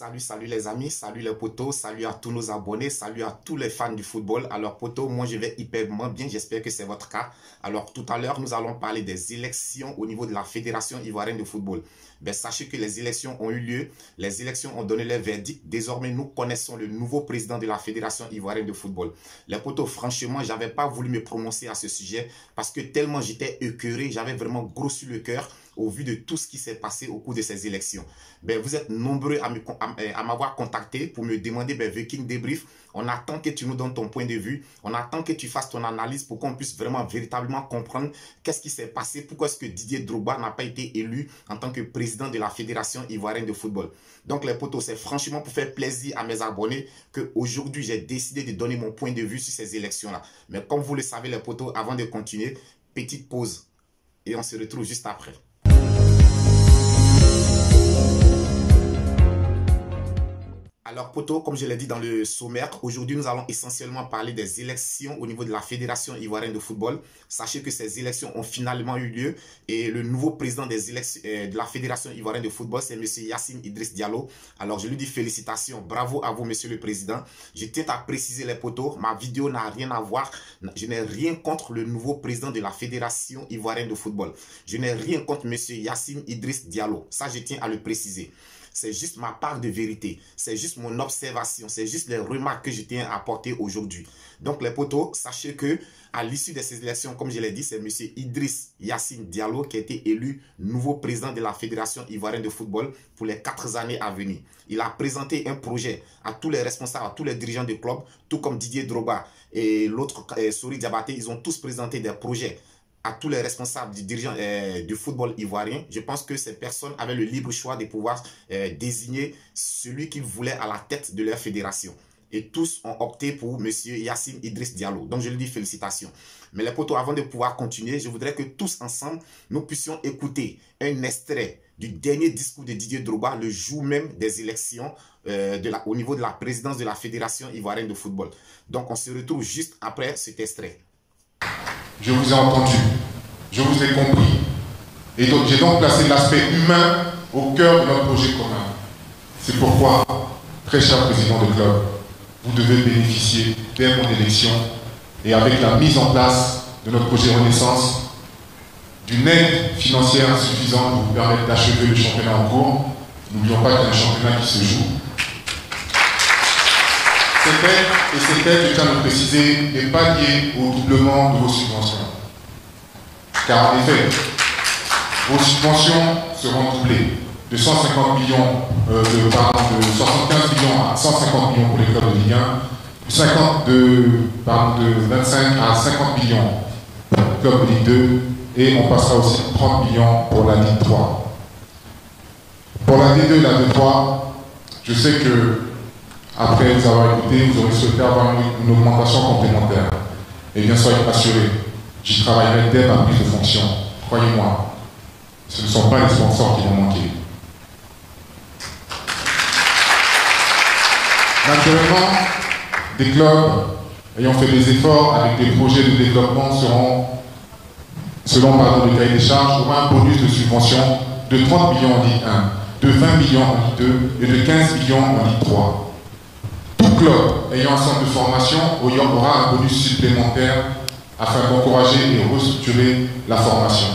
Salut les amis, salut les potos, salut à tous nos abonnés, salut à tous les fans du football. Alors potos, moi je vais hyperment bien, j'espère que c'est votre cas. Alors tout à l'heure, nous allons parler des élections au niveau de la Fédération ivoirienne de football. Ben, sachez que les élections ont eu lieu, les élections ont donné leur verdict. Désormais, nous connaissons le nouveau président de la Fédération ivoirienne de football. Les potos, franchement, j'avais pas voulu me prononcer à ce sujet parce que tellement j'étais écœuré, j'avais vraiment gros sur le cœur au vu de tout ce qui s'est passé au cours de ces élections. Ben, vous êtes nombreux à m'avoir contacté pour me demander, Viking débrief. On attend que tu nous donnes ton point de vue. On attend que tu fasses ton analyse pour qu'on puisse vraiment, véritablement comprendre qu'est-ce qui s'est passé. Pourquoi est-ce que Didier Drogba n'a pas été élu en tant que président de la Fédération ivoirienne de football. Donc les potos, c'est franchement pour faire plaisir à mes abonnés qu'aujourd'hui j'ai décidé de donner mon point de vue sur ces élections-là. Mais comme vous le savez les potos, avant de continuer, petite pause et on se retrouve juste après. Alors poto, comme je l'ai dit dans le sommaire, aujourd'hui nous allons essentiellement parler des élections au niveau de la Fédération ivoirienne de football. Sachez que ces élections ont finalement eu lieu et le nouveau président des élections de la Fédération ivoirienne de football, c'est M. Yacine Idriss Diallo. Alors je lui dis félicitations, bravo à vous Monsieur le Président. Je tiens à préciser les potos, ma vidéo n'a rien à voir, je n'ai rien contre le nouveau président de la Fédération ivoirienne de football. Je n'ai rien contre M. Yacine Idriss Diallo, ça je tiens à le préciser. C'est juste ma part de vérité. C'est juste mon observation. C'est juste les remarques que je tiens à apporter aujourd'hui. Donc les potos, sachez que à l'issue de ces élections, comme je l'ai dit, c'est M. Idriss Yacine Diallo qui a été élu nouveau président de la Fédération ivoirienne de football pour les 4 années à venir. Il a présenté un projet à tous les responsables, à tous les dirigeants du club, tout comme Didier Drogba et l'autre Sori Diabaté, ils ont tous présenté des projets à tous les responsables du dirigeant du football ivoirien. Je pense que ces personnes avaient le libre choix de pouvoir désigner celui qu'ils voulaient à la tête de leur fédération. Et tous ont opté pour M. Yacine Idriss Diallo. Donc je lui dis félicitations. Mais les potos, avant de pouvoir continuer, je voudrais que tous ensemble, nous puissions écouter un extrait du dernier discours de Didier Drogba le jour même des élections au niveau de la présidence de la Fédération ivoirienne de football. Donc on se retrouve juste après cet extrait. Je vous ai entendu, je vous ai compris. Et donc j'ai donc placé l'aspect humain au cœur de notre projet commun. C'est pourquoi, très cher président de club, vous devez bénéficier dès mon élection et avec la mise en place de notre projet Renaissance d'une aide financière suffisante pour vous permettre d'achever le championnat en cours. N'oublions pas qu'il y a un championnat qui se joue. Cette aide, je tiens à le préciser, n'est pas liée au doublement de vos subventions. Car en effet, vos subventions seront doublées de 150 millions, de 75 millions à 150 millions pour les clubs de Ligue 1, de 25 à 50 millions pour les clubs de Ligue 2, et on passera aussi 30 millions pour la Ligue 3. Pour la D2 et la D3, je sais que après vous avoir écouté, vous aurez souhaité avoir une augmentation complémentaire. Et bien soyez assurés, j'y travaillerai dès ma prise de fonction. Croyez-moi, ce ne sont pas les sponsors qui vont manquer. Naturellement, des clubs ayant fait des efforts avec des projets de développement seront, selon le cahier des charges, aura un bonus de subvention de 30 millions en Ligue 1, de 20 millions en Ligue 2 et de 15 millions en Ligue 3. Tout club ayant un centre de formation aura un bonus supplémentaire afin d'encourager et restructurer la formation.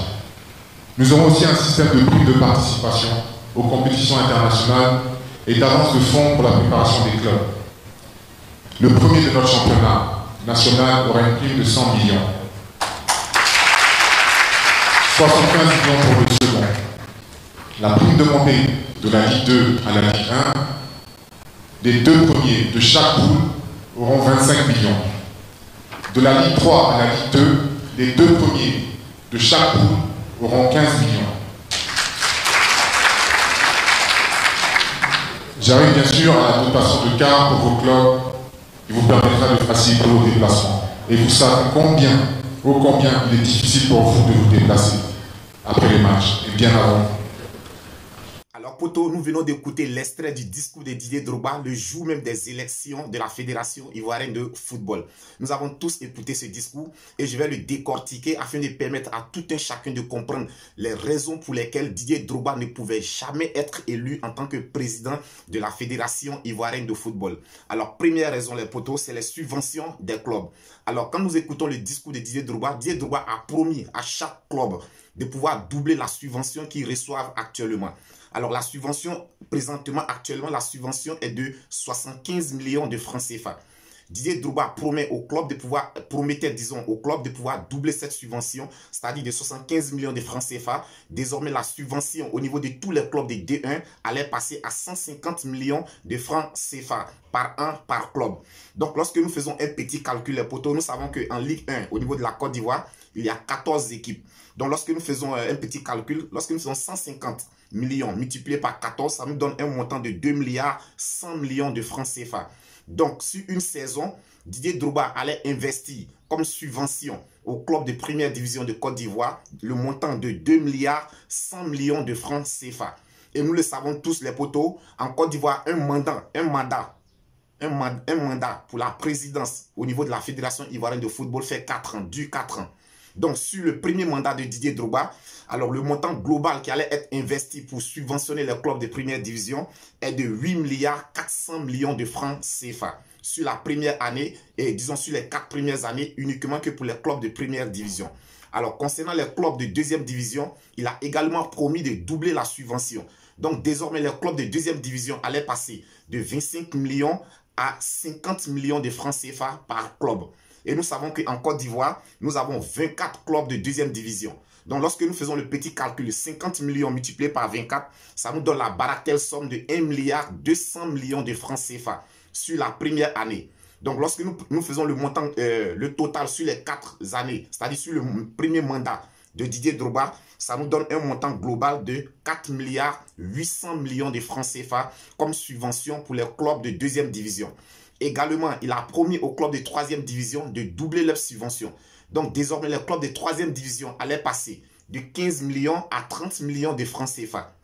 Nous aurons aussi un système de prime de participation aux compétitions internationales et d'avance de fonds pour la préparation des clubs. Le premier de notre championnat national aura une prime de 100 millions. 75 millions pour le second. La prime de montée de la Ligue 2 à la Ligue 1, les deux premiers de chaque poule auront 25 millions. De la Ligue 3 à la Ligue 2, les deux premiers de chaque poule auront 15 millions. J'arrive bien sûr à la dotation de quart pour vos clubs qui vous permettra de faciliter vos déplacements. Et vous savez combien il est difficile pour vous de vous déplacer après les matchs et bien avant. Alors, poto, nous venons d'écouter l'extrait du discours de Didier Drogba le jour même des élections de la Fédération ivoirienne de football. Nous avons tous écouté ce discours et je vais le décortiquer afin de permettre à tout un chacun de comprendre les raisons pour lesquelles Didier Drogba ne pouvait jamais être élu en tant que président de la Fédération ivoirienne de football. Alors, première raison, les potos, c'est les subventions des clubs. Alors, quand nous écoutons le discours de Didier Drogba a promis à chaque club de pouvoir doubler la subvention qu'ils reçoivent actuellement. Alors, la subvention, actuellement, la subvention est de 75 millions de francs CFA. Didier Drogba promettait au club de pouvoir doubler cette subvention, c'est-à-dire de 75 millions de francs CFA. Désormais, la subvention au niveau de tous les clubs de D1 allait passer à 150 millions de francs CFA par an par club. Donc, lorsque nous faisons un petit calcul, les potos, nous savons qu'en Ligue 1, au niveau de la Côte d'Ivoire, il y a 14 équipes. Donc, lorsque nous faisons un petit calcul, lorsque nous faisons 150 millions multiplié par 14, ça nous donne un montant de 2 milliards 100 millions de francs CFA. Donc, sur une saison, Didier Drogba allait investir comme subvention au club de première division de Côte d'Ivoire le montant de 2 milliards 100 millions de francs CFA. Et nous le savons tous, les potos, en Côte d'Ivoire, un mandat pour la présidence au niveau de la Fédération ivoirienne de football fait 4 ans, dure 4 ans. Donc, sur le premier mandat de Didier Drogba, alors le montant global qui allait être investi pour subventionner les clubs de première division est de 8 milliards 400 millions de francs CFA. Sur la première année, et disons sur les 4 premières années, uniquement que pour les clubs de première division. Alors, concernant les clubs de deuxième division, il a également promis de doubler la subvention. Donc, désormais, les clubs de deuxième division allaient passer de 25 millions à 50 millions de francs CFA par club. Et nous savons qu'en Côte d'Ivoire, nous avons 24 clubs de deuxième division. Donc, lorsque nous faisons le petit calcul, 50 millions multiplié par 24, ça nous donne la bagatelle somme de 1 milliard 200 millions de francs CFA sur la première année. Donc, lorsque nous faisons le montant, le total sur les 4 années, c'est-à-dire sur le premier mandat de Didier Drogba, ça nous donne un montant global de 4 milliards 800 millions de francs CFA comme subvention pour les clubs de deuxième division. Également, il a promis aux clubs de troisième division de doubler leurs subventions. Donc, désormais, les clubs de troisième division allaient passer de 15 millions à 30 millions de francs CFA.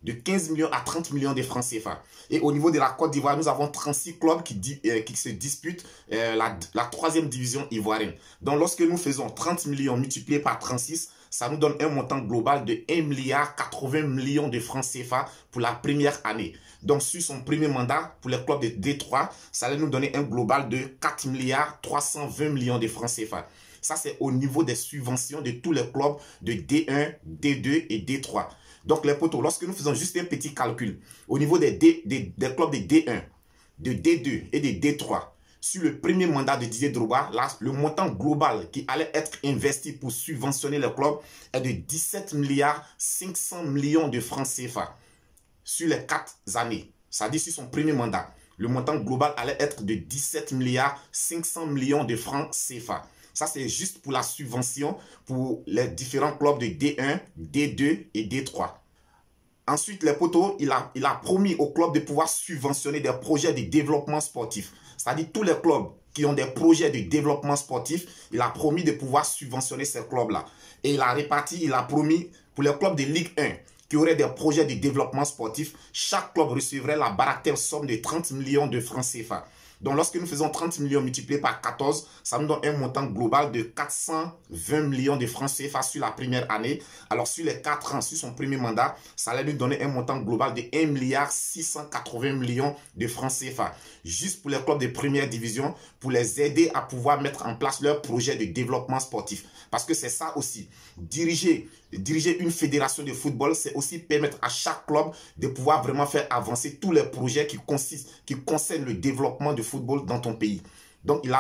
De 15 millions à 30 millions de francs CFA. Et au niveau de la Côte d'Ivoire, nous avons 36 clubs qui se disputent la troisième division ivoirienne. Donc, lorsque nous faisons 30 millions multipliés par 36, ça nous donne un montant global de 1 milliard 80 millions de francs CFA pour la première année. Donc, sur son premier mandat, pour les clubs de D3, ça allait nous donner un global de 4 milliards 320 millions de francs CFA. Ça, c'est au niveau des subventions de tous les clubs de D1, D2 et D3. Donc, les potos, lorsque nous faisons juste un petit calcul, au niveau des clubs de D1, de D2 et de D3, sur le premier mandat de Didier Drogba, là, le montant global qui allait être investi pour subventionner les clubs est de 17 milliards 500 millions de francs CFA sur les 4 années. Ça dit sur son premier mandat, le montant global allait être de 17 milliards 500 millions de francs CFA. Ça, c'est juste pour la subvention pour les différents clubs de D1, D2 et D3. Ensuite, les potos, il a promis aux clubs de pouvoir subventionner des projets de développement sportif. C'est-à-dire tous les clubs qui ont des projets de développement sportif, il a promis de pouvoir subventionner ces clubs-là. Et il a promis pour les clubs de Ligue 1 qui auraient des projets de développement sportif, chaque club recevrait la bagatelle somme de 30 millions de francs CFA. Donc, lorsque nous faisons 30 millions multipliés par 14, ça nous donne un montant global de 420 millions de francs CFA sur la première année. Alors, sur les 4 ans, sur son premier mandat, ça allait nous donner un montant global de 1 milliard 680 millions de francs CFA. Juste pour les clubs de première division, pour les aider à pouvoir mettre en place leur projet de développement sportif. Parce que c'est ça aussi. Diriger une fédération de football, c'est aussi permettre à chaque club de pouvoir vraiment faire avancer tous les projets qui concernent le développement du football dans ton pays. Donc, il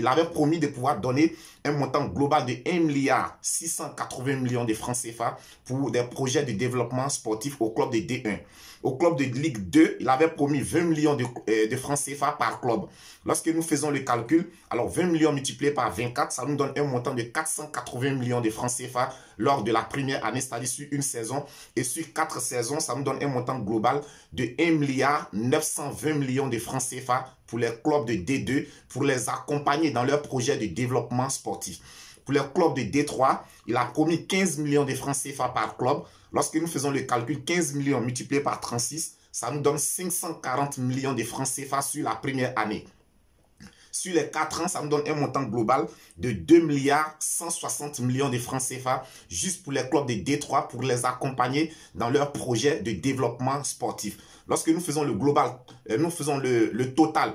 avait promis de pouvoir donner un montant global de 1 milliard 680 millions de francs CFA pour des projets de développement sportif au club de D1. Au club de Ligue 2, il avait promis 20 millions de francs CFA par club. Lorsque nous faisons le calcul, alors 20 millions multipliés par 24, ça nous donne un montant de 480 millions de francs CFA lors de la première année, c'est-à-dire sur une saison. Et sur 4 saisons, ça nous donne un montant global de 1 milliard 920 millions de francs CFA pour les clubs de D2 pour les accompagner dans leur projet de développement sportif. Pour les clubs de D3, il a promis 15 millions de francs CFA par club. Lorsque nous faisons le calcul, 15 millions multiplié par 36, ça nous donne 540 millions de francs CFA sur la première année. Sur les 4 ans, ça nous donne un montant global de 2 milliards 160 millions de francs CFA juste pour les clubs de Détroit pour les accompagner dans leur projet de développement sportif. Lorsque nous faisons le global, nous faisons le total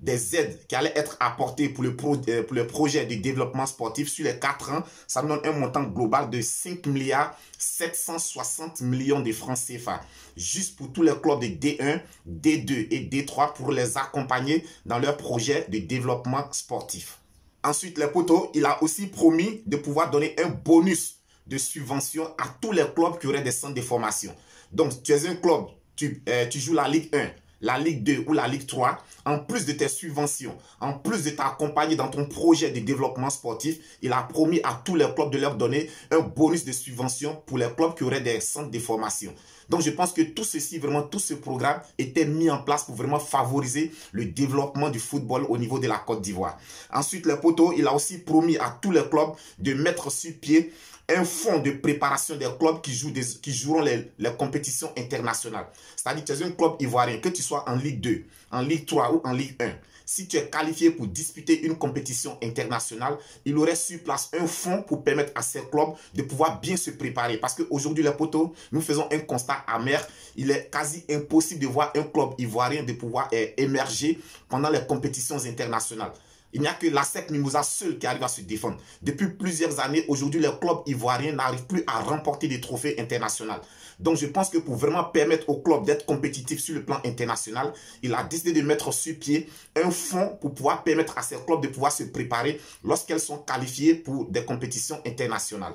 des aides qui allaient être apportées pour le projet de développement sportif sur les 4 ans, ça nous donne un montant global de 5 milliards 760 millions de francs CFA. Juste pour tous les clubs de D1, D2 et D3 pour les accompagner dans leur projet de développement sportif. Ensuite, les potos, il a aussi promis de pouvoir donner un bonus de subvention à tous les clubs qui auraient des centres de formation. Donc, tu es un club, tu joues la Ligue 1, la Ligue 2 ou la Ligue 3, en plus de tes subventions, en plus de t'accompagner dans ton projet de développement sportif, il a promis à tous les clubs de leur donner un bonus de subvention pour les clubs qui auraient des centres de formation. Donc, je pense que tout ceci, vraiment, tout ce programme était mis en place pour vraiment favoriser le développement du football au niveau de la Côte d'Ivoire. Ensuite, les potos, il a aussi promis à tous les clubs de mettre sur pied un fonds de préparation des clubs qui joueront les compétitions internationales. C'est-à-dire que tu es un club ivoirien, que tu sois en Ligue 2, en Ligue 3 ou en Ligue 1. Si tu es qualifié pour disputer une compétition internationale, il aurait sur place un fonds pour permettre à ces clubs de pouvoir bien se préparer. Parce qu'aujourd'hui, les potos, nous faisons un constat amer. Il est quasi impossible de voir un club ivoirien de pouvoir émerger pendant les compétitions internationales. Il n'y a que l'ASEC Mimouza seul qui arrive à se défendre. Depuis plusieurs années, aujourd'hui, les clubs ivoiriens n'arrivent plus à remporter des trophées internationaux. Donc, je pense que pour vraiment permettre aux clubs d'être compétitifs sur le plan international, il a décidé de mettre sur pied un fonds pour pouvoir permettre à ces clubs de pouvoir se préparer lorsqu'elles sont qualifiées pour des compétitions internationales.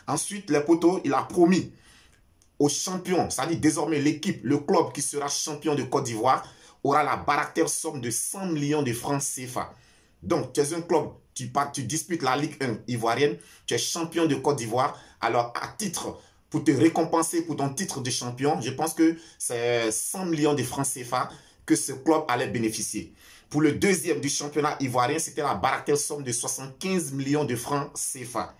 Ensuite, les potos, il a promis aux champions, c'est-à-dire désormais l'équipe, le club qui sera champion de Côte d'Ivoire, aura la baratère somme de 100 millions de francs CFA. Donc, tu es un club, tu disputes la Ligue 1 ivoirienne, tu es champion de Côte d'Ivoire. Alors, à titre, pour te récompenser pour ton titre de champion, je pense que c'est 100 millions de francs CFA que ce club allait bénéficier. Pour le deuxième du championnat ivoirien, c'était la bagatelle somme de 75 millions de francs CFA.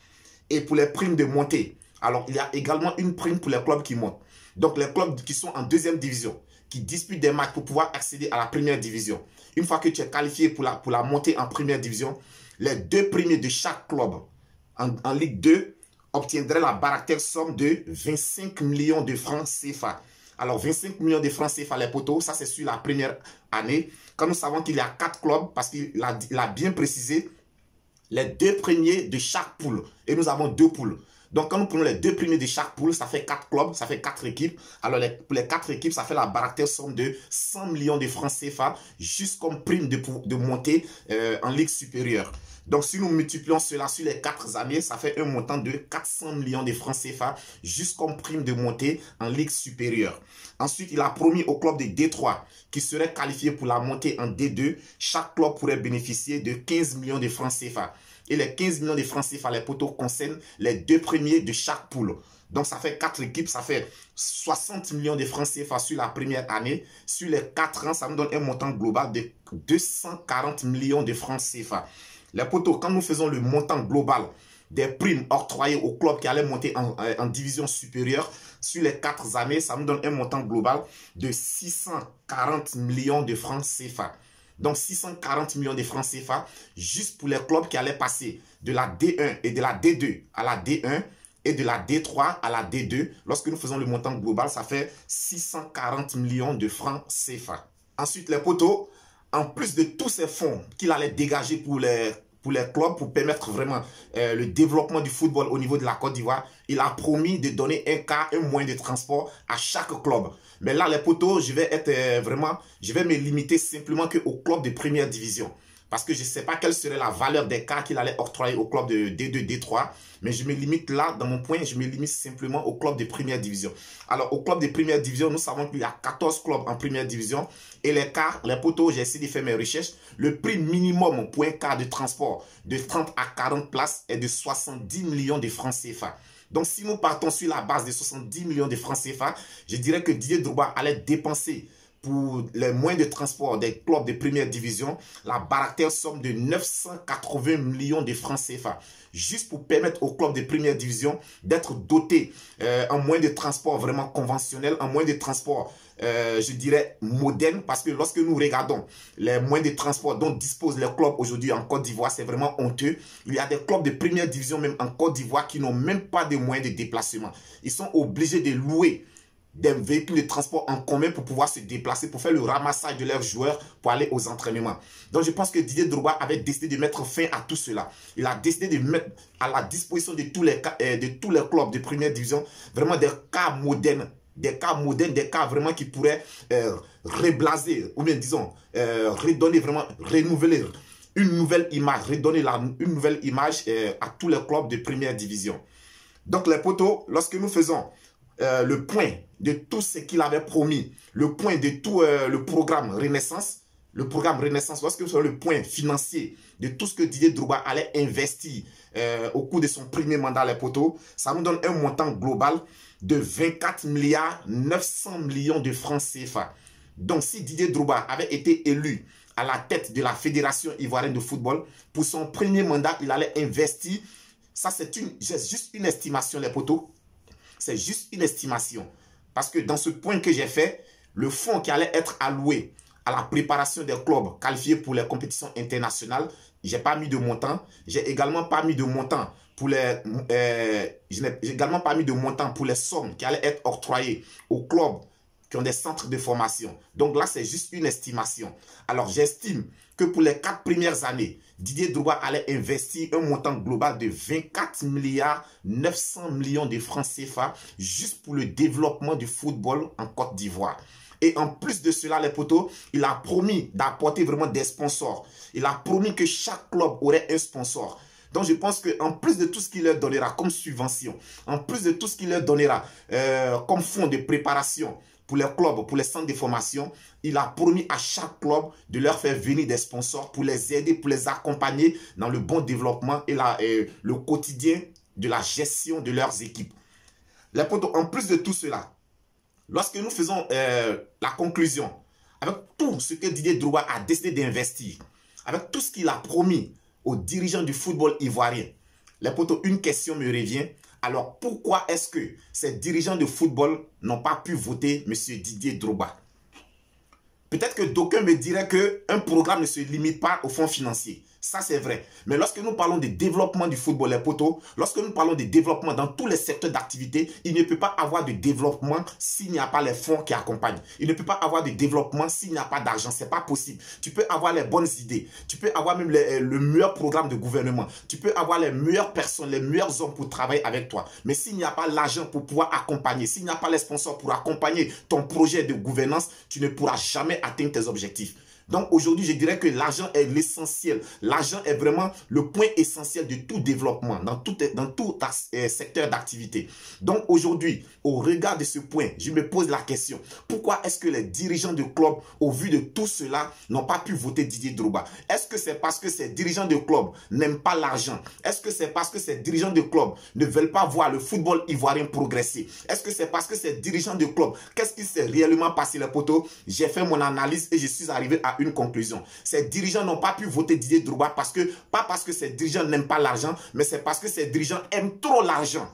Et pour les primes de montée, alors il y a également une prime pour les clubs qui montent. Donc, les clubs qui sont en deuxième division, qui disputent des matchs pour pouvoir accéder à la première division. Une fois que tu es qualifié pour la montée en première division, les 2 premiers de chaque club en Ligue 2 obtiendraient la bagatelle somme de 25 millions de francs CFA. Alors, 25 millions de francs CFA, les potos, ça c'est sur la première année. Quand nous savons qu'il y a 4 clubs, parce qu'il a bien précisé, les 2 premiers de chaque poule. Et nous avons 2 poules. Donc, quand nous prenons les 2 premiers de chaque poule, ça fait 4 clubs, ça fait 4 équipes. Alors, pour les 4 équipes, ça fait la bagatelle somme de 100 millions de francs CFA, juste comme prime de montée en Ligue supérieure. Donc, si nous multiplions cela sur les 4 années, ça fait un montant de 400 millions de francs CFA, juste comme prime de montée en Ligue supérieure. Ensuite, il a promis au club de D3 qui serait qualifié pour la montée en D2, chaque club pourrait bénéficier de 15 millions de francs CFA. Et les 15 millions de francs CFA, les potos, concernent les 2 premiers de chaque poule. Donc, ça fait 4 équipes, ça fait 60 millions de francs CFA sur la première année. Sur les 4 ans, ça nous donne un montant global de 240 millions de francs CFA. Les potos, quand nous faisons le montant global des primes octroyées aux clubs qui allaient monter en division supérieure, sur les 4 années, ça nous donne un montant global de 640 millions de francs CFA. Donc, 640 millions de francs CFA juste pour les clubs qui allaient passer de la D1 et de la D2 à la D1 et de la D3 à la D2. Lorsque nous faisons le montant global, ça fait 640 millions de francs CFA. Ensuite, les potos, en plus de tous ces fonds qu'il allait dégager pour les clubs, pour permettre vraiment le développement du football au niveau de la Côte d'Ivoire, il a promis de donner un moyen de transport à chaque club. Mais là, les potos, je vais me limiter simplement qu'aux clubs de première division. Parce que je ne sais pas quelle serait la valeur des cas qu'il allait octroyer au club de D2, D3. Mais je me limite là, dans mon point, je me limite simplement au club de première division. Alors, au club de première division, nous savons qu'il y a 14 clubs en première division. Et les cars, les potos, j'ai essayé de faire mes recherches. Le prix minimum pour un car de transport de 30 à 40 places est de 70 millions de francs CFA. Donc, si nous partons sur la base de 70 millions de francs CFA, je dirais que Didier Drogba allait dépenser pour les moyens de transport des clubs de première division la bagatelle somme de 980 millions de francs CFA. Juste pour permettre aux clubs de première division d'être dotés en moyens de transport vraiment conventionnels, en moyens de transport je dirais moderne, parce que lorsque nous regardons les moyens de transport dont disposent les clubs aujourd'hui en Côte d'Ivoire, c'est vraiment honteux. Il y a des clubs de première division même en Côte d'Ivoire qui n'ont même pas de moyens de déplacement. Ils sont obligés de louer des véhicules de transport en commun pour pouvoir se déplacer, pour faire le ramassage de leurs joueurs pour aller aux entraînements. Donc je pense que Didier Drogba avait décidé de mettre fin à tout cela. Il a décidé de mettre à la disposition de tous les clubs de première division vraiment des cas modernes, des cas vraiment qui pourraient reblaser, ou bien disons, redonner vraiment, renouveler une nouvelle image, redonner une nouvelle image à tous les clubs de première division. Donc les potos, lorsque nous faisons le point de tout ce qu'il avait promis, le point de tout le programme Renaissance, lorsque nous faisons le point financier de tout ce que Didier Drogba allait investir au cours de son premier mandat, les potos, ça nous donne un montant global de 24 milliards 900 millions de francs CFA. Donc si Didier Drogba avait été élu à la tête de la Fédération ivoirienne de football, pour son premier mandat, il allait investir, ça c'est juste une estimation, les potos, c'est juste une estimation. Parce que dans ce point que j'ai fait, le fonds qui allait être alloué à la préparation des clubs qualifiés pour les compétitions internationales, j'ai pas mis de montant. J'ai également pas mis de montant pour les sommes qui allaient être octroyées aux clubs qui ont des centres de formation. Donc là, c'est juste une estimation. Alors, j'estime que pour les 4 premières années, Didier Drogba allait investir un montant global de 24 milliards 900 millions de francs CFA juste pour le développement du football en Côte d'Ivoire. Et en plus de cela, les potos, il a promis d'apporter vraiment des sponsors. Il a promis que chaque club aurait un sponsor. Donc, je pense qu'en plus de tout ce qu'il leur donnera comme subvention, en plus de tout ce qu'il leur donnera comme fonds de préparation pour les clubs, pour les centres de formation, il a promis à chaque club de leur faire venir des sponsors pour les aider, pour les accompagner dans le bon développement et le quotidien de la gestion de leurs équipes. Les potos, en plus de tout cela, lorsque nous faisons la conclusion, avec tout ce que Didier Drogba a décidé d'investir, avec tout ce qu'il a promis aux dirigeants du football ivoirien, les potos, une question me revient. Alors, pourquoi est-ce que ces dirigeants de football n'ont pas pu voter M. Didier Drogba? Peut-être que d'aucuns me diraient qu'un programme ne se limite pas au fonds financier. Ça, c'est vrai. Mais lorsque nous parlons de développement du football, les potos, lorsque nous parlons de développement dans tous les secteurs d'activité, il ne peut pas avoir de développement s'il n'y a pas les fonds qui accompagnent. Il ne peut pas avoir de développement s'il n'y a pas d'argent. Ce n'est pas possible. Tu peux avoir les bonnes idées. Tu peux avoir même le meilleur programme de gouvernement. Tu peux avoir les meilleures personnes, les meilleurs hommes pour travailler avec toi. Mais s'il n'y a pas l'argent pour pouvoir accompagner, s'il n'y a pas les sponsors pour accompagner ton projet de gouvernance, tu ne pourras jamais atteindre tes objectifs. Donc aujourd'hui, je dirais que l'argent est l'essentiel. L'argent est vraiment le point essentiel de tout développement, dans tout secteur d'activité. Donc aujourd'hui, au regard de ce point, je me pose la question, pourquoi est-ce que les dirigeants de club, au vu de tout cela, n'ont pas pu voter Didier Drogba? Est-ce que c'est parce que ces dirigeants de club n'aiment pas l'argent? Est-ce que c'est parce que ces dirigeants de club ne veulent pas voir le football ivoirien progresser? Est-ce que c'est parce que ces dirigeants de club, qu'est-ce qui s'est réellement passé, les potos? J'ai fait mon analyse et je suis arrivé à une conclusion. Ces dirigeants n'ont pas pu voter Didier Drogba pas parce que ces dirigeants n'aiment pas l'argent, mais c'est parce que ces dirigeants aiment trop l'argent.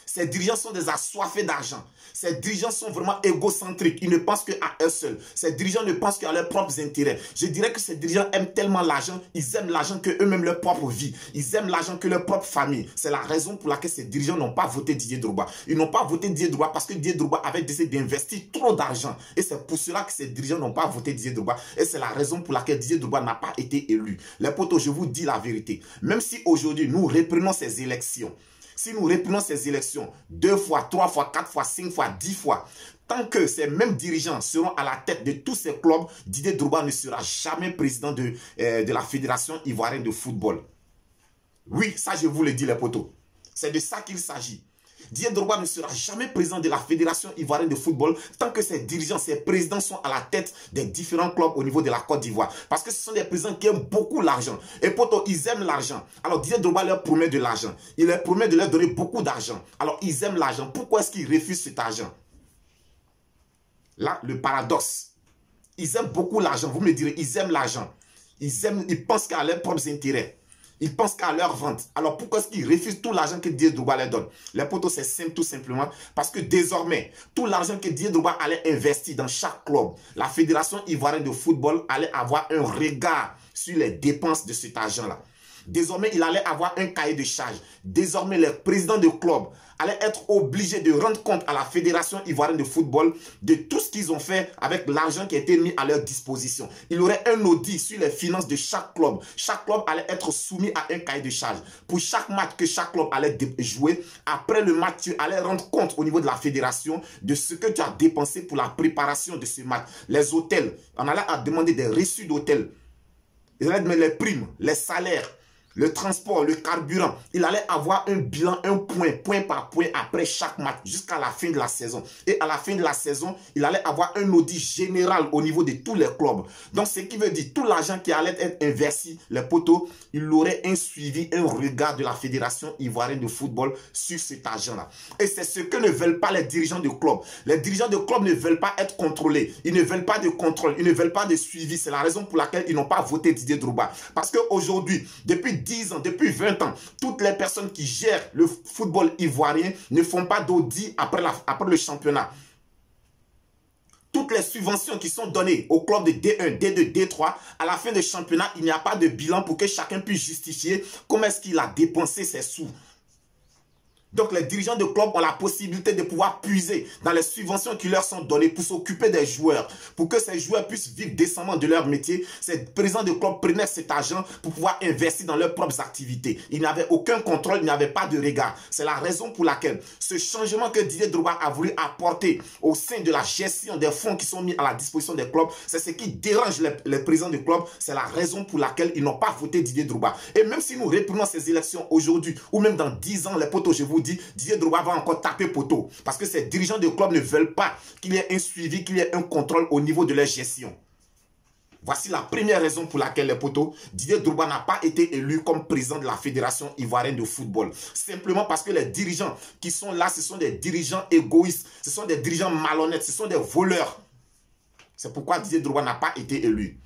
Ces dirigeants sont des assoiffés d'argent. Ces dirigeants sont vraiment égocentriques. Ils ne pensent qu'à eux seuls. Ces dirigeants ne pensent qu'à leurs propres intérêts. Je dirais que ces dirigeants aiment tellement l'argent, ils aiment l'argent que eux-mêmes leur propre vie. Ils aiment l'argent que leur propre famille. C'est la raison pour laquelle ces dirigeants n'ont pas voté Didier Drogba. Ils n'ont pas voté Didier Drogba parce que Didier Drogba avait décidé d'investir trop d'argent. Et c'est pour cela que ces dirigeants n'ont pas voté Didier Drogba. Et c'est la raison pour laquelle Didier Drogba n'a pas été élu. Les potos, je vous dis la vérité. Même si aujourd'hui nous reprenons ces élections, si nous reprenons ces élections 2 fois, 3 fois, 4 fois, 5 fois, 10 fois, tant que ces mêmes dirigeants seront à la tête de tous ces clubs, Didier Drogba ne sera jamais président de la Fédération ivoirienne de football. Oui, ça je vous le dis les potos. C'est de ça qu'il s'agit. Didier Drogba ne sera jamais président de la Fédération ivoirienne de football tant que ses dirigeants, ses présidents sont à la tête des différents clubs au niveau de la Côte d'Ivoire. Parce que ce sont des présidents qui aiment beaucoup l'argent. Et pourtant, ils aiment l'argent. Alors Didier Drogba leur promet de l'argent. Il leur promet de leur donner beaucoup d'argent. Alors ils aiment l'argent. Pourquoi est-ce qu'ils refusent cet argent? Là, le paradoxe. Ils aiment beaucoup l'argent. Vous me direz, ils aiment l'argent. Ils pensent qu'à leurs propres intérêts. Ils pensent qu'à leur vente. Alors pourquoi est-ce qu'ils refusent tout l'argent que Didier Drogba leur donne? Les potos, c'est simple, tout simplement. Parce que désormais, tout l'argent que Didier Drogba allait investir dans chaque club, la Fédération ivoirienne de football allait avoir un regard sur les dépenses de cet argent-là. Désormais, il allait avoir un cahier de charges. Désormais, les présidents de clubs allaient être obligés de rendre compte à la Fédération ivoirienne de football de tout ce qu'ils ont fait avec l'argent qui a été mis à leur disposition. Il y aurait un audit sur les finances de chaque club. Chaque club allait être soumis à un cahier de charges. Pour chaque match que chaque club allait jouer, après le match, tu allais rendre compte au niveau de la fédération de ce que tu as dépensé pour la préparation de ce match. Les hôtels, on allait demander des reçus d'hôtel. Ils allaient demander les primes, les salaires, le transport, le carburant. Il allait avoir un bilan, un point par point après chaque match jusqu'à la fin de la saison. Et à la fin de la saison, il allait avoir un audit général au niveau de tous les clubs. Donc, ce qui veut dire tout l'argent qui allait être investi, les poteaux, il aurait un suivi, un regard de la Fédération ivoirienne de football sur cet argent-là. Et c'est ce que ne veulent pas les dirigeants de clubs. Les dirigeants de clubs ne veulent pas être contrôlés. Ils ne veulent pas de contrôle. Ils ne veulent pas de suivi. C'est la raison pour laquelle ils n'ont pas voté Didier Drogba. Parce qu'aujourd'hui, depuis 10 ans, depuis 20 ans, toutes les personnes qui gèrent le football ivoirien ne font pas d'audit après le championnat. Toutes les subventions qui sont données aux clubs de D1, D2, D3, à la fin du championnat, il n'y a pas de bilan pour que chacun puisse justifier comment est-ce qu'il a dépensé ses sous. Donc, les dirigeants de clubs ont la possibilité de pouvoir puiser dans les subventions qui leur sont données pour s'occuper des joueurs, pour que ces joueurs puissent vivre décemment de leur métier. Ces présidents de clubs prenaient cet argent pour pouvoir investir dans leurs propres activités. Il n'y avait aucun contrôle, il n'y avait pas de regard. C'est la raison pour laquelle ce changement que Didier Drogba a voulu apporter au sein de la gestion des fonds qui sont mis à la disposition des clubs, c'est ce qui dérange les présidents de clubs. C'est la raison pour laquelle ils n'ont pas voté Didier Drogba. Et même si nous reprenons ces élections aujourd'hui, ou même dans 10 ans, les potos, je vous dis, Didier Drogba va encore taper poteau. Parce que ces dirigeants de club ne veulent pas qu'il y ait un suivi, qu'il y ait un contrôle au niveau de leur gestion. Voici la première raison pour laquelle les potos, Didier Drogba n'a pas été élu comme président de la Fédération ivoirienne de football. Simplement parce que les dirigeants qui sont là, ce sont des dirigeants égoïstes, ce sont des dirigeants malhonnêtes, ce sont des voleurs. C'est pourquoi Didier Drogba n'a pas été élu.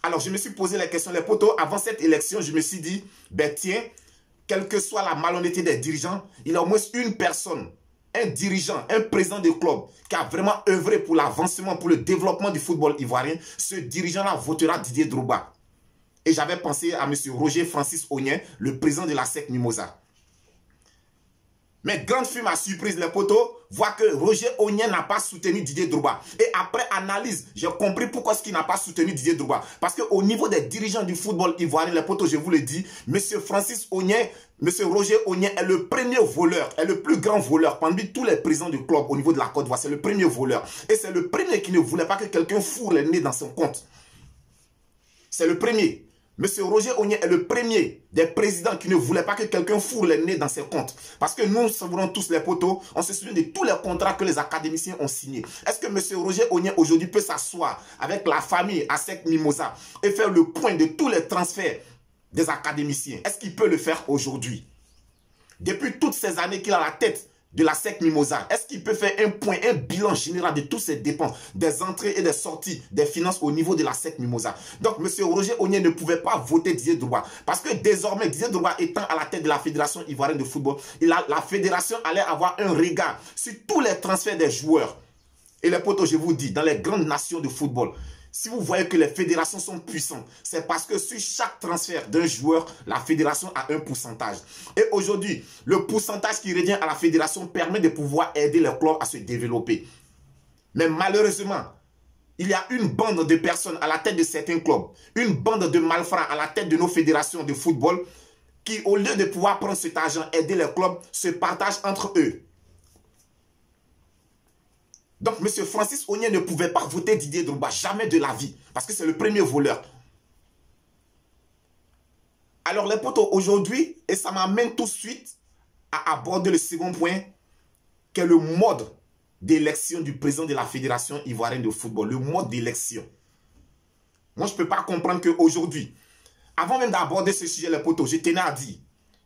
Alors je me suis posé la question, les potos, avant cette élection, je me suis dit, ben tiens, quelle que soit la malhonnêteté des dirigeants, il y a au moins une personne, un dirigeant, un président de club qui a vraiment œuvré pour l'avancement, pour le développement du football ivoirien. Ce dirigeant-là votera Didier Drogba. Et j'avais pensé à M. Roger Francis Ognien, le président de la SEC Mimosa. Mais grande fut ma surprise, les potos, voir que Roger Ognien n'a pas soutenu Didier Drogba. Et après analyse, j'ai compris pourquoi est-ce qu'il n'a pas soutenu Didier Drogba. Parce qu'au niveau des dirigeants du football ivoirien, les potos, je vous le dis, M. Francis Ognien, M. Roger Ognien est le premier voleur, est le plus grand voleur parmi tous les présidents du club au niveau de la Côte d'Ivoire. C'est le premier voleur. Et c'est le premier qui ne voulait pas que quelqu'un fourre les nez dans son compte. C'est le premier. M. Roger Ognien est le premier des présidents qui ne voulait pas que quelqu'un fourre les nez dans ses comptes. Parce que nous savons tous les potos, on se souvient de tous les contrats que les académiciens ont signés. Est-ce que M. Roger Ognien aujourd'hui peut s'asseoir avec la famille à SEC Mimosa et faire le point de tous les transferts des académiciens? Est-ce qu'il peut le faire aujourd'hui? Depuis toutes ces années qu'il a la tête de la SEC Mimosa, est-ce qu'il peut faire un point, un bilan général de toutes ces dépenses, des entrées et des sorties, des finances au niveau de la SEC Mimosa? Donc, M. Roger Ognien ne pouvait pas voter Didier Drogba. Parce que désormais, Didier Drogba étant à la tête de la Fédération ivoirienne de football, la fédération allait avoir un regard sur tous les transferts des joueurs. Et les potos, je vous dis, dans les grandes nations de football, si vous voyez que les fédérations sont puissantes, c'est parce que sur chaque transfert d'un joueur, la fédération a un pourcentage. Et aujourd'hui, le pourcentage qui revient à la fédération permet de pouvoir aider les clubs à se développer. Mais malheureusement, il y a une bande de personnes à la tête de certains clubs, une bande de malfrats à la tête de nos fédérations de football, qui au lieu de pouvoir prendre cet argent, aider les clubs, se partagent entre eux. Donc, M. Francis Ognien ne pouvait pas voter Didier Drogba, jamais de la vie, parce que c'est le premier voleur. Alors, les potos, aujourd'hui, et ça m'amène tout de suite à aborder le second point, qui est le mode d'élection du président de la Fédération ivoirienne de football, le mode d'élection. Moi, je ne peux pas comprendre qu'aujourd'hui, avant même d'aborder ce sujet, les potos, je tenais à dire,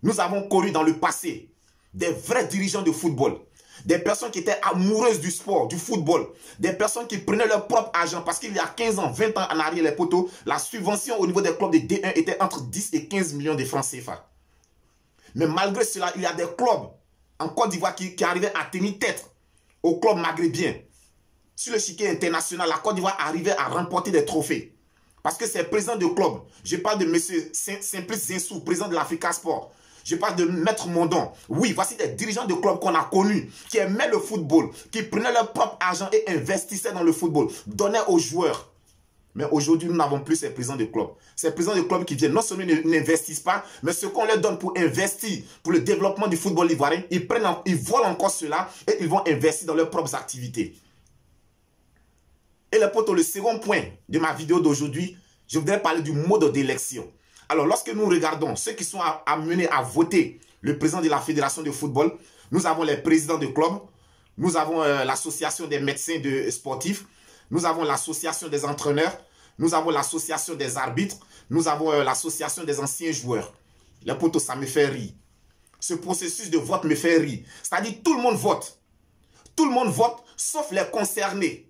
nous avons connu dans le passé des vrais dirigeants de football, des personnes qui étaient amoureuses du sport, du football, des personnes qui prenaient leur propre argent, parce qu'il y a 15 ans, 20 ans en arrière, les poteaux, la subvention au niveau des clubs de D1 était entre 10 et 15 millions de francs CFA. Mais malgré cela, il y a des clubs en Côte d'Ivoire qui arrivaient à tenir tête aux clubs maghrébins. Sur le chiquier international, la Côte d'Ivoire arrivait à remporter des trophées. Parce que c'est président de club. Je parle de M. Simplice Zinsou, président de l'Africa Sport. Je parle de Maître Mondon. Oui, voici des dirigeants de club qu'on a connus, qui aimaient le football, qui prenaient leur propre argent et investissaient dans le football, donnaient aux joueurs. Mais aujourd'hui, nous n'avons plus ces présidents de club. Ces présidents de club qui viennent, non seulement n'investissent pas, mais ce qu'on leur donne pour investir pour le développement du football ivoirien, ils volent encore cela et ils vont investir dans leurs propres activités. Et les potes, le second point de ma vidéo d'aujourd'hui, je voudrais parler du mode d'élection. Alors, lorsque nous regardons ceux qui sont amenés à voter le président de la Fédération de football, nous avons les présidents de clubs, nous avons l'association des médecins sportifs, nous avons l'association des entraîneurs, nous avons l'association des arbitres, nous avons l'association des anciens joueurs. Les potos, ça me fait rire. Ce processus de vote me fait rire. C'est-à-dire tout le monde vote. Tout le monde vote, sauf les concernés.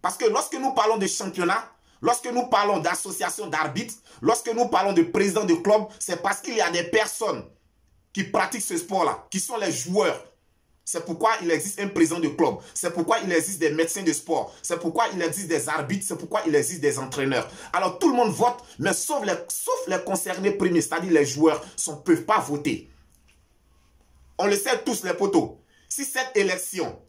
Parce que lorsque nous parlons de championnat, lorsque nous parlons d'association d'arbitres, lorsque nous parlons de président de club, c'est parce qu'il y a des personnes qui pratiquent ce sport-là, qui sont les joueurs. C'est pourquoi il existe un président de club. C'est pourquoi il existe des médecins de sport. C'est pourquoi il existe des arbitres. C'est pourquoi il existe des entraîneurs. Alors tout le monde vote, mais sauf les concernés premiers, c'est-à-dire les joueurs, ne peuvent pas voter. On le sait tous, les potos. Si cette élection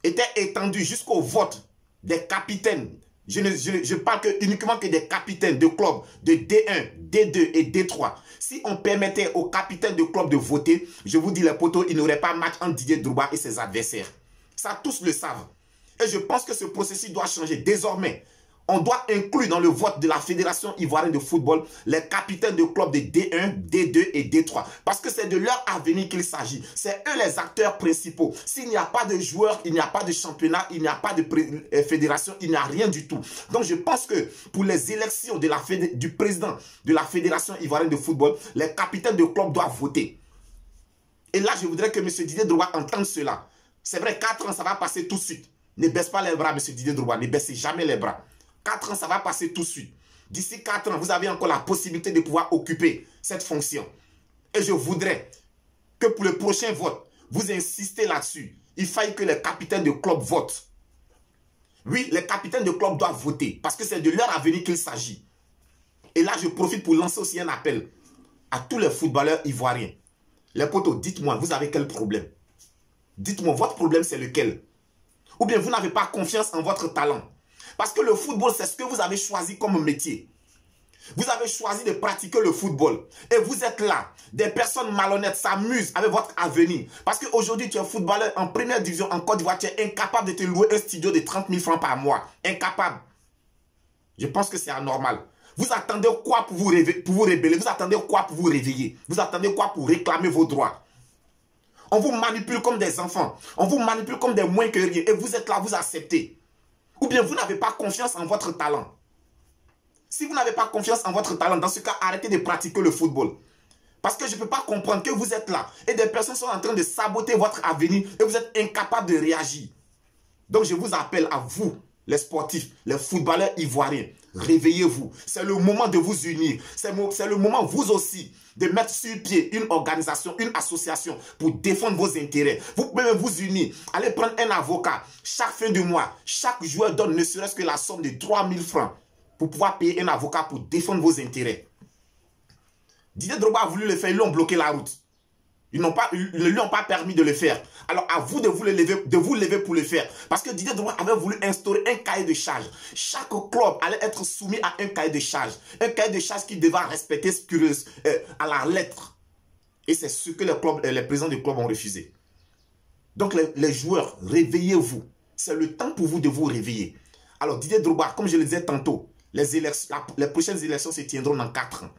était étendue jusqu'au vote des capitaines, je parle uniquement que des capitaines de clubs de D1, D2 et D3. Si on permettait aux capitaines de clubs de voter, je vous dis les potos, il n'y aurait pas match entre Didier Drogba et ses adversaires. Ça, tous le savent. Et je pense que ce processus doit changer. Désormais, on doit inclure dans le vote de la Fédération ivoirienne de football les capitaines de clubs de D1, D2 et D3. Parce que c'est de leur avenir qu'il s'agit. C'est eux les acteurs principaux. S'il n'y a pas de joueurs, il n'y a pas de championnat, il n'y a pas de fédération, il n'y a rien du tout. Donc je pense que pour les élections du président de la Fédération ivoirienne de football, les capitaines de clubs doivent voter. Et là, je voudrais que M. Didier Drogba entende cela. C'est vrai, 4 ans, ça va passer tout de suite. Ne baisse pas les bras, M. Didier Drogba. Ne baissez jamais les bras. 4 ans, ça va passer tout de suite. D'ici 4 ans, vous avez encore la possibilité de pouvoir occuper cette fonction. Et je voudrais que pour le prochain vote, vous insistez là-dessus. Il faille que les capitaines de club votent. Oui, les capitaines de club doivent voter parce que c'est de leur avenir qu'il s'agit. Et là, je profite pour lancer aussi un appel à tous les footballeurs ivoiriens. Les potos, dites-moi, vous avez quel problème? Dites-moi, votre problème, c'est lequel? Ou bien vous n'avez pas confiance en votre talent? Parce que le football, c'est ce que vous avez choisi comme métier. Vous avez choisi de pratiquer le football. Et vous êtes là. Des personnes malhonnêtes s'amusent avec votre avenir. Parce qu'aujourd'hui, tu es footballeur en première division en Côte d'Ivoire. Tu es incapable de te louer un studio de 30 000 francs par mois. Incapable. Je pense que c'est anormal. Vous attendez quoi pour vous révéler? Vous attendez quoi pour vous réveiller? Vous attendez quoi pour réclamer vos droits? On vous manipule comme des enfants. On vous manipule comme des moins que rien. Et vous êtes là, vous acceptez. Ou bien vous n'avez pas confiance en votre talent. Si vous n'avez pas confiance en votre talent, dans ce cas, arrêtez de pratiquer le football. Parce que je ne peux pas comprendre que vous êtes là et des personnes sont en train de saboter votre avenir et vous êtes incapable de réagir. Donc je vous appelle à vous, les sportifs, les footballeurs ivoiriens. Réveillez-vous. C'est le moment de vous unir. C'est le moment, vous aussi, de mettre sur pied une organisation, une association pour défendre vos intérêts. Vous pouvez même vous unir. Allez prendre un avocat. Chaque fin du mois, chaque joueur donne ne serait-ce que la somme de 3 000 francs pour pouvoir payer un avocat pour défendre vos intérêts. Didier Drogba a voulu le faire, ils l'ont bloqué la route. Ils ne lui ont pas permis de le faire. Alors à vous de vous lever pour le faire. Parce que Didier Drogba avait voulu instaurer un cahier de charges. Chaque club allait être soumis à un cahier de charges. Un cahier de charges qui devait respecter à la lettre. Et c'est ce que les présidents du club ont refusé. Donc les joueurs, réveillez-vous. C'est le temps pour vous de vous réveiller. Alors Didier Drogba, comme je le disais tantôt, les prochaines élections se tiendront dans 4 ans.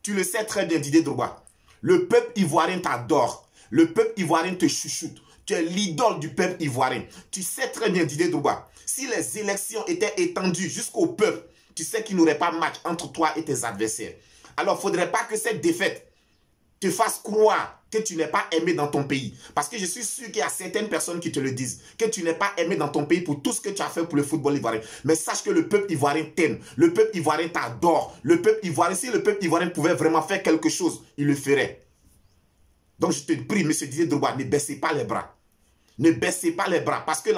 Tu le sais très bien, Didier Drogba. Le peuple ivoirien t'adore. Le peuple ivoirien te chouchoute. Tu es l'idole du peuple ivoirien. Tu sais très bien, Didier Drogba, si les élections étaient étendues jusqu'au peuple, tu sais qu'il n'y aurait pas match entre toi et tes adversaires. Alors, il ne faudrait pas que cette défaite te fasse croire que tu n'es pas aimé dans ton pays. Parce que je suis sûr qu'il y a certaines personnes qui te le disent, que tu n'es pas aimé dans ton pays pour tout ce que tu as fait pour le football ivoirien. Mais sache que le peuple ivoirien t'aime, le peuple ivoirien t'adore, le peuple ivoirien, si le peuple ivoirien pouvait vraiment faire quelque chose, il le ferait. Donc je te prie, M. Didier Drogba, ne baissez pas les bras. Ne baissez pas les bras parce que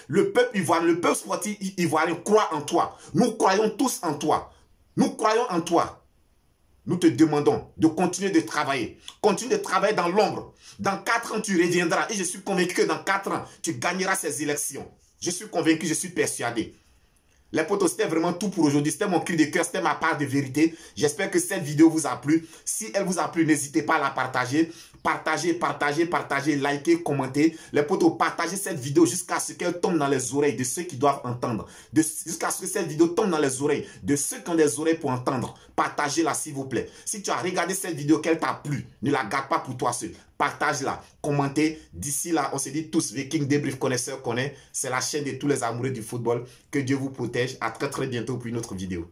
le peuple ivoirien, le peuple sportif ivoirien croit en toi. Nous croyons tous en toi. Nous croyons en toi. Nous te demandons de continuer de travailler. Continue de travailler dans l'ombre. Dans 4 ans, tu reviendras. Et je suis convaincu que dans 4 ans, tu gagneras ces élections. Je suis convaincu, je suis persuadé. Les potos, c'était vraiment tout pour aujourd'hui. C'était mon cri de cœur, c'était ma part de vérité. J'espère que cette vidéo vous a plu. Si elle vous a plu, n'hésitez pas à la partager. Partagez, likez, commentez. Les potos, partagez cette vidéo jusqu'à ce qu'elle tombe dans les oreilles de ceux qui doivent entendre. Jusqu'à ce que cette vidéo tombe dans les oreilles de ceux qui ont des oreilles pour entendre. Partagez-la s'il vous plaît. Si tu as regardé cette vidéo, qu'elle t'a plu, ne la garde pas pour toi seul. Partage-la, commentez. D'ici là, on se dit tous, Viking Débrief Connaisseur connaît. C'est la chaîne de tous les amoureux du football. Que Dieu vous protège. À très bientôt pour une autre vidéo.